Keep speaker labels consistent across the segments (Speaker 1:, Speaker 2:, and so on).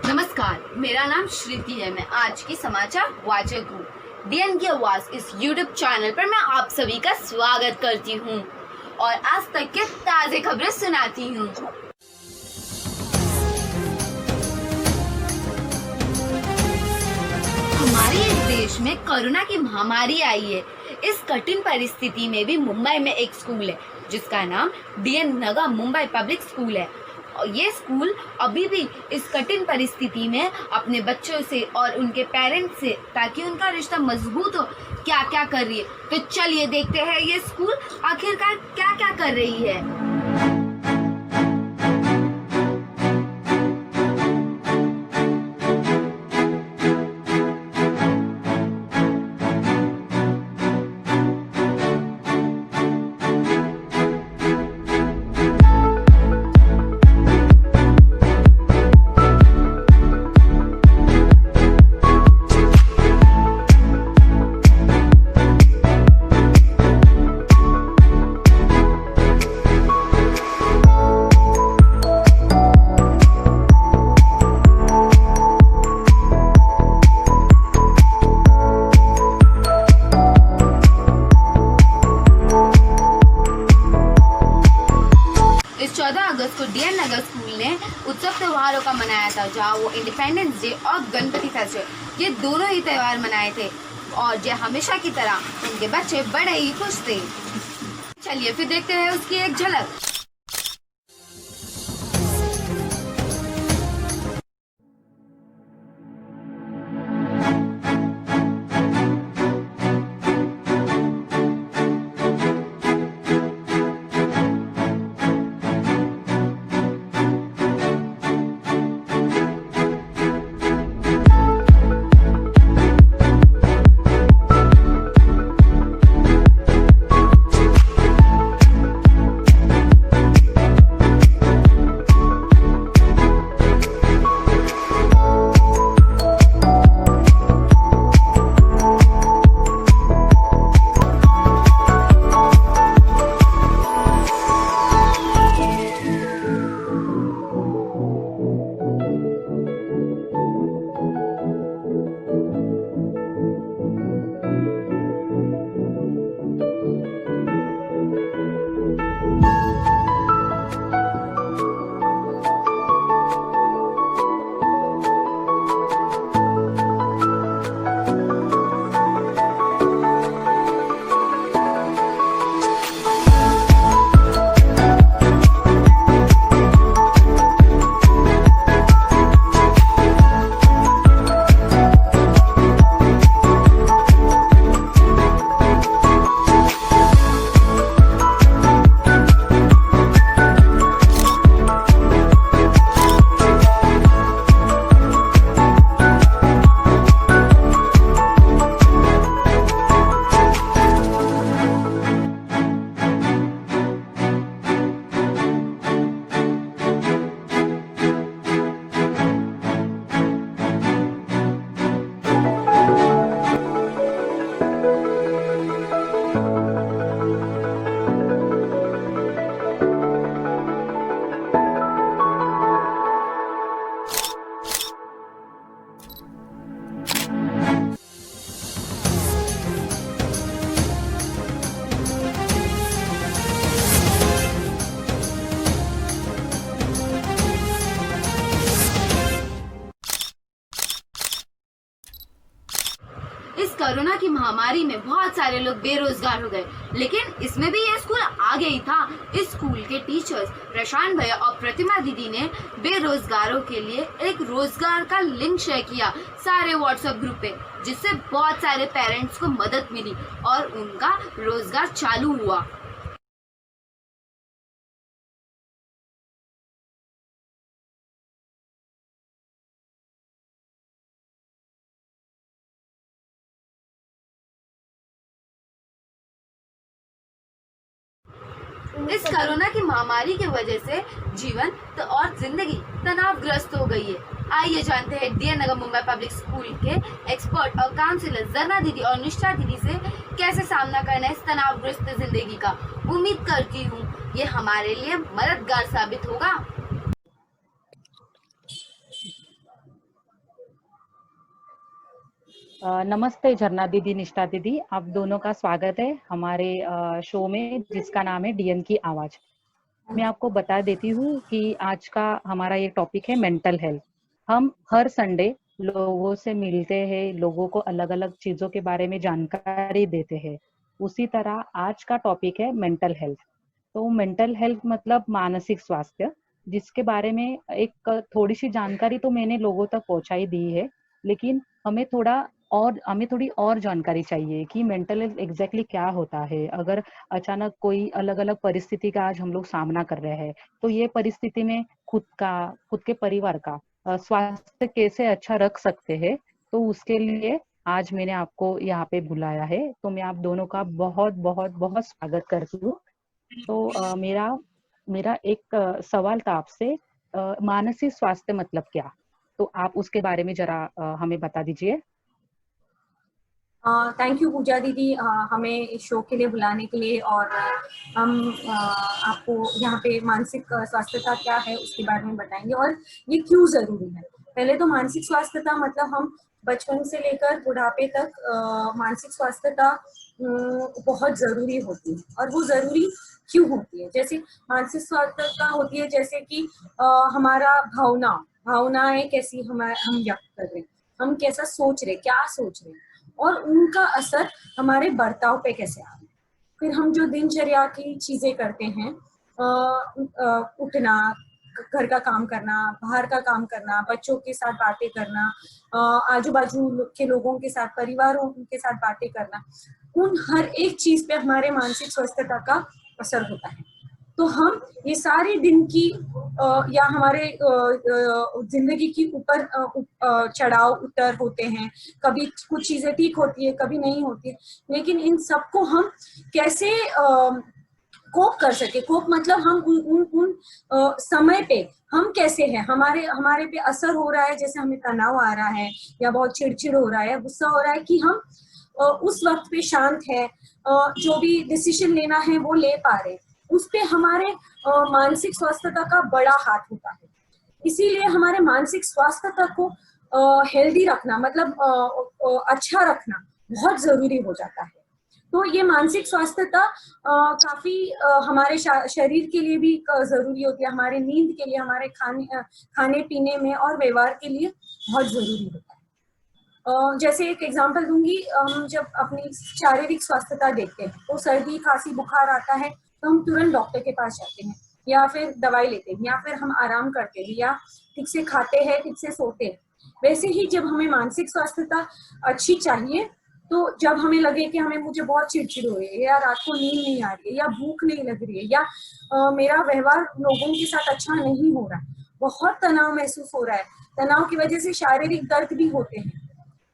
Speaker 1: नमस्कार, मेरा नाम श्रुति है। मैं आज की समाचार वाचक हूँ। डीएन की आवाज इस यूट्यूब चैनल पर मैं आप सभी का स्वागत करती हूँ और आज तक के ताज़े खबरें सुनाती हूँ। हमारे इस देश में कोरोना की महामारी आई है। इस कठिन परिस्थिति में भी मुंबई में एक स्कूल है जिसका नाम डीएन नगा मुंबई पब्लिक स्कूल है। और ये स्कूल अभी भी इस कठिन परिस्थिति में अपने बच्चों से और उनके पेरेंट्स से, ताकि उनका रिश्ता मजबूत हो, क्या क्या कर रही है। तो चलिए देखते हैं ये स्कूल आखिरकार क्या क्या कर रही है। इस 14 अगस्त को डीएन नगर स्कूल ने उत्सव त्योहारों का मनाया था, जहां वो इंडिपेंडेंस डे और गणपति फेस्टिवल ये दोनों ही त्योहार मनाए थे। और जो हमेशा की तरह उनके बच्चे बड़े ही खुश थे। चलिए फिर देखते हैं उसकी एक झलक। इस कोरोना की महामारी में बहुत सारे लोग बेरोजगार हो गए, लेकिन इसमें भी ये स्कूल आगे ही था। इस स्कूल के टीचर्स प्रशांत भैया और प्रतिमा दीदी ने बेरोजगारों के लिए एक रोजगार का लिंक शेयर किया सारे व्हाट्सएप ग्रुप पे, जिससे बहुत सारे पेरेंट्स को मदद मिली और उनका रोजगार चालू हुआ। इस कोरोना की महामारी की वजह से जीवन तो और जिंदगी तनावग्रस्त हो गई है। आइए जानते हैं डीएन नगर मुंबई पब्लिक स्कूल के एक्सपर्ट और काउंसलर जरना दीदी और निष्ठा दीदी से कैसे सामना करना है इस तनावग्रस्त जिंदगी का। उम्मीद करती हूँ ये हमारे लिए मददगार साबित होगा।
Speaker 2: नमस्ते झरना दीदी, निष्ठा दीदी, आप दोनों का स्वागत है हमारे शो में जिसका नाम है डीएन की आवाज। मैं आपको बता देती हूँ कि आज का हमारा ये टॉपिक है मेंटल हेल्थ। हम हर संडे लोगों से मिलते हैं, लोगों को अलग अलग चीजों के बारे में जानकारी देते हैं। उसी तरह आज का टॉपिक है मेंटल हेल्थ। तो मेंटल हेल्थ मतलब मानसिक स्वास्थ्य, जिसके बारे में एक थोड़ी सी जानकारी तो मैंने लोगों तक पहुंचाई दी है, लेकिन हमें थोड़ी और जानकारी चाहिए कि मेंटल हेल्थ एग्जैक्टली क्या होता है। अगर अचानक कोई अलग अलग परिस्थिति का आज हम लोग सामना कर रहे हैं, तो ये परिस्थिति में खुद के परिवार का स्वास्थ्य कैसे अच्छा रख सकते हैं, तो उसके लिए आज मैंने आपको यहाँ पे बुलाया है। तो मैं आप दोनों का बहुत बहुत बहुत स्वागत करती हूँ। तो मेरा एक सवाल था आपसे, मानसिक स्वास्थ्य मतलब क्या? तो आप उसके बारे में जरा हमें बता दीजिए।
Speaker 3: थैंक यू पूजा दीदी, हमें इस शो के लिए बुलाने के लिए। और हम आपको यहाँ पे मानसिक स्वास्थ्यता क्या है उसके बारे में बताएंगे और ये क्यों ज़रूरी है। पहले तो मानसिक स्वास्थ्यता मतलब हम बचपन से लेकर बुढ़ापे तक मानसिक स्वास्थ्यता बहुत ज़रूरी होती है। और वो ज़रूरी क्यों होती है? जैसे मानसिक स्वास्थ्यता होती है जैसे कि हमारा भावनाएं कैसी हम व्यक्त कर रहे हैं, हम कैसा सोच रहे, क्या सोच रहे हैं, और उनका असर हमारे बर्ताव पे कैसे आ रहा है। फिर हम जो दिनचर्या की चीजें करते हैं, उठना, घर का काम करना, बाहर का काम करना, बच्चों के साथ बातें करना, आजू बाजू के लोगों के साथ, परिवारों के साथ बातें करना, उन हर एक चीज पे हमारे मानसिक स्वास्थ्यता का असर होता है। तो हम ये सारे दिन की या हमारे जिंदगी की ऊपर चढ़ाव उतर होते हैं। कभी कुछ चीजें ठीक होती है, कभी नहीं होती है, लेकिन इन सबको हम कैसे कोप कर सके। कोप मतलब हम उन समय पे हम कैसे हैं, हमारे पे असर हो रहा है, जैसे हमें तनाव आ रहा है या बहुत चिड़चिड़ हो रहा है, गुस्सा हो रहा है, कि हम उस वक्त पे शांत है, जो भी डिसीजन लेना है वो ले पा रहे हैं। उस पे हमारे मानसिक स्वास्थ्यता का बड़ा हाथ होता है। इसीलिए हमारे मानसिक स्वास्थ्यता को हेल्दी रखना, मतलब अच्छा रखना बहुत जरूरी हो जाता है। तो ये मानसिक स्वास्थ्यता काफी हमारे शरीर के लिए भी जरूरी होती है, हमारे नींद के लिए, हमारे खाने पीने में और व्यवहार के लिए बहुत जरूरी होता है। जैसे एक एग्जांपल दूंगी, हम जब अपनी शारीरिक स्वास्थ्यता देखते हैं तो सर्दी खांसी बुखार आता है तो हम तुरंत डॉक्टर के पास जाते हैं, या फिर दवाई लेते हैं, या फिर हम आराम करते हैं, या ठीक से खाते हैं, ठीक से सोते हैं। वैसे ही जब हमें मानसिक स्वास्थ्यता अच्छी चाहिए, तो जब हमें लगे कि मुझे बहुत चिड़चिड़ हो रही है, या रात को नींद नहीं आ रही है, या भूख नहीं लग रही है, या मेरा व्यवहार लोगों के साथ अच्छा नहीं हो रहा है, बहुत तनाव महसूस हो रहा है, तनाव की वजह से शारीरिक दर्द भी होते हैं,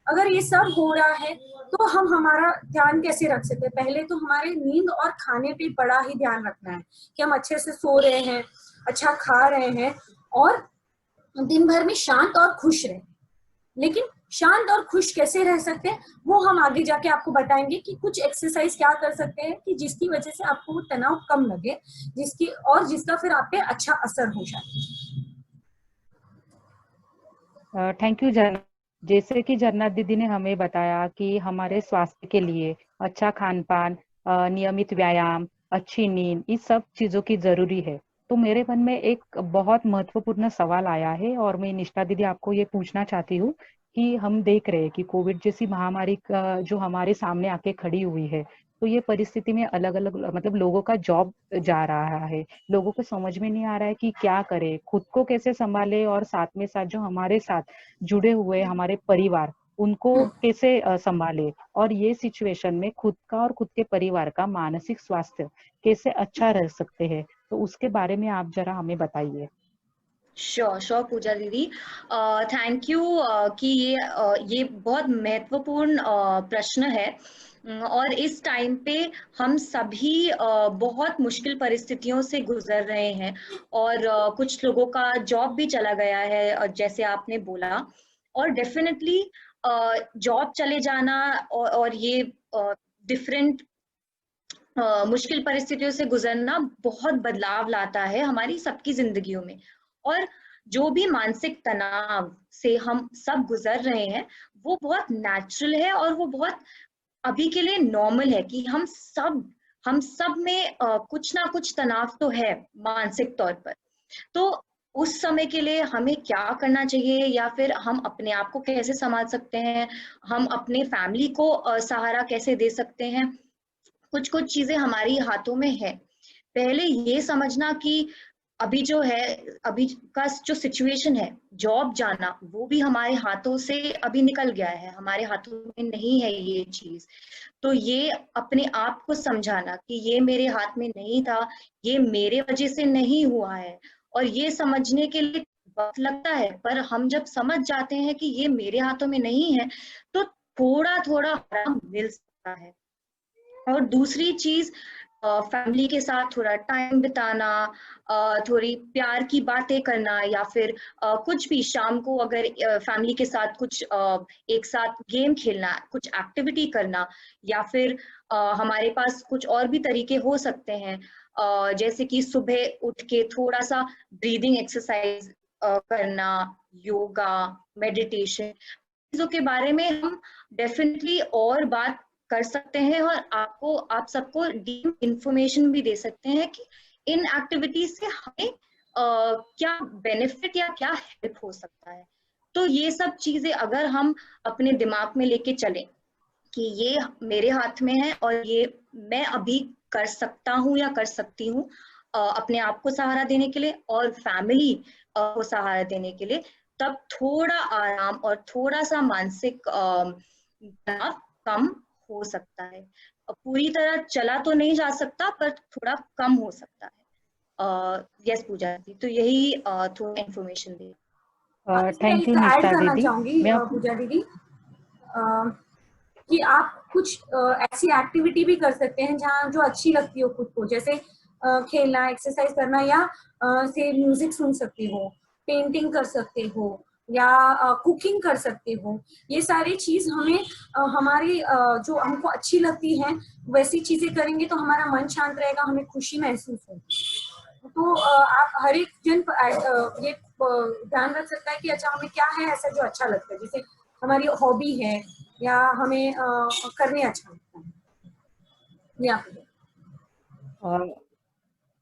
Speaker 3: अगर ये सब हो रहा है तो हम हमारा ध्यान कैसे रख सकते हैं? पहले तो हमारे नींद और खाने पे बड़ा ही ध्यान रखना है कि हम अच्छे से सो रहे हैं, अच्छा खा रहे हैं, और दिन भर में शांत और खुश रहे। लेकिन शांत और खुश कैसे रह सकते हैं वो हम आगे जाके आपको बताएंगे कि कुछ एक्सरसाइज क्या कर सकते हैं कि जिसकी वजह से आपको वो तनाव कम लगे, जिसका फिर आप पे अच्छा असर हो जाए।
Speaker 2: थैंक यू झरना। जैसे कि झरना दीदी ने हमें बताया कि हमारे स्वास्थ्य के लिए अच्छा खान पान, नियमित व्यायाम, अच्छी नींद, इस सब चीजों की जरूरी है। तो मेरे मन में एक बहुत महत्वपूर्ण सवाल आया है और मैं निष्ठा दीदी आपको ये पूछना चाहती हूँ कि हम देख रहे हैं कि कोविड जैसी महामारी का जो हमारे सामने आके खड़ी हुई है, तो ये परिस्थिति में अलग अलग मतलब लोगों का जॉब जा रहा है, लोगों को समझ में नहीं आ रहा है कि क्या करे, खुद को कैसे संभाले, और साथ में साथ जो हमारे साथ जुड़े हुए हमारे परिवार, उनको कैसे संभाले। और ये सिचुएशन में खुद का और खुद के परिवार का मानसिक स्वास्थ्य कैसे अच्छा रह सकते हैं, तो उसके बारे में आप जरा हमें बताइए।
Speaker 1: श्योर श्योर पूजा दीदी, थैंक यू कि ये बहुत महत्वपूर्ण प्रश्न है। और इस टाइम पे हम सभी बहुत मुश्किल परिस्थितियों से गुजर रहे हैं, और कुछ लोगों का जॉब भी चला गया है, जैसे आपने बोला। और डेफिनेटली जॉब चले जाना और ये डिफरेंट मुश्किल परिस्थितियों से गुजरना बहुत बदलाव लाता है हमारी सबकी जिंदगियों में। और
Speaker 4: जो भी मानसिक तनाव से हम सब गुजर रहे हैं वो बहुत नेचुरल है और वो बहुत अभी के लिए नॉर्मल है कि हम सब में कुछ ना कुछ तनाव तो है मानसिक तौर पर। तो उस समय के लिए हमें क्या करना चाहिए या फिर हम अपने आप को कैसे संभाल सकते हैं, हम अपने फैमिली को सहारा कैसे दे सकते हैं, कुछ कुछ चीजें हमारी हाथों में है। पहले ये समझना कि अभी जो है, अभी का जो सिचुएशन है, जॉब जाना वो भी हमारे हाथों से अभी निकल गया है, हमारे हाथों में नहीं है ये चीज। तो ये अपने आप को समझाना कि ये मेरे हाथ में नहीं था, ये मेरे वजह से नहीं हुआ है, और ये समझने के लिए वक्त लगता है, पर हम जब समझ जाते हैं कि ये मेरे हाथों में नहीं है तो थोड़ा थोड़ा आराम मिल सकता है। और दूसरी चीज, फैमिली के साथ थोड़ा टाइम बिताना, थोड़ी प्यार की बातें करना, या फिर कुछ भी शाम को अगर फैमिली के साथ कुछ एक साथ गेम खेलना, कुछ एक्टिविटी करना, या फिर हमारे पास कुछ और भी तरीके हो सकते हैं, जैसे कि सुबह उठ के थोड़ा सा ब्रीदिंग एक्सरसाइज करना, योगा, मेडिटेशन, चीजों के बारे में हम डेफिनेटली और बात कर सकते हैं, और आप सबको डीप इंफॉर्मेशन भी दे सकते हैं कि इन एक्टिविटीज से हमें क्या बेनिफिट या क्या हेल्प हो सकता है। तो ये सब चीजें अगर हम अपने दिमाग में लेके चलें कि ये मेरे हाथ में है और ये मैं अभी कर सकता हूँ या कर सकती हूँ अपने आप को सहारा देने के लिए और फैमिली को सहारा देने के लिए, तब थोड़ा आराम और थोड़ा सा मानसिक तनाव कम हो सकता है। पूरी तरह चला तो नहीं जा सकता पर थोड़ा कम हो सकता है। यस पूजा जी, तो यही थोड़ा information the.
Speaker 2: Thank you
Speaker 3: add
Speaker 2: निष्ठा
Speaker 3: करना
Speaker 2: दीदी।
Speaker 3: चाहूंगी पूजा दीदी कि आप कुछ ऐसी एक्टिविटी भी कर सकते हैं जहाँ जो अच्छी लगती हो खुद को, जैसे खेलना, एक्सरसाइज करना, या से म्यूजिक सुन सकते हो, पेंटिंग कर सकते हो, या कुकिंग कर सकते हो। ये सारी चीज हमें हमारी जो हमको अच्छी लगती है वैसी चीजें करेंगे तो हमारा मन शांत रहेगा, हमें खुशी महसूस होगी। तो आप हर एक जन ये ध्यान रख सकता है कि अच्छा हमें क्या है ऐसा जो अच्छा लगता है, जैसे हमारी हॉबी है या हमें करने अच्छा लगता है।
Speaker 2: और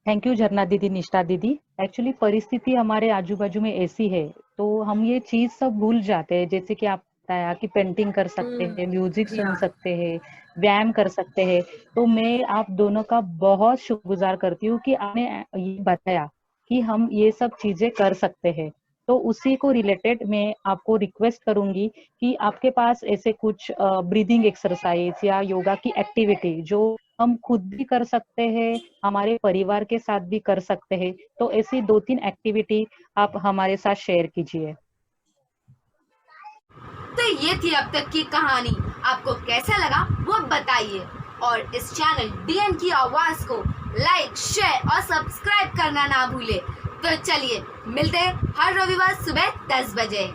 Speaker 2: थैंक यू झरना दीदी, निष्ठा दीदी। एक्चुअली परिस्थिति हमारे आजू बाजू में ऐसी है तो हम ये चीज सब भूल जाते हैं, जैसे कि आप बताया कि पेंटिंग कर सकते हैं, म्यूजिक सुन सकते हैं, व्यायाम कर सकते हैं। तो मैं आप दोनों का बहुत शुक्रगुजार करती हूँ कि आपने ये बताया कि हम ये सब चीजें कर सकते हैं। तो उसी को रिलेटेड मैं आपको रिक्वेस्ट करूंगी कि आपके पास ऐसे कुछ ब्रीदिंग एक्सरसाइज या योगा की एक्टिविटी जो हम खुद भी कर सकते हैं, हमारे परिवार के साथ भी कर सकते हैं, तो ऐसी 2-3 एक्टिविटी आप हमारे साथ शेयर कीजिए।
Speaker 1: तो ये थी अब तक की कहानी। आपको कैसा लगा वो बताइए, और इस चैनल डीएन की आवाज को लाइक, शेयर और सब्सक्राइब करना ना भूले। तो चलिए मिलते हैं हर रविवार सुबह 10 बजे।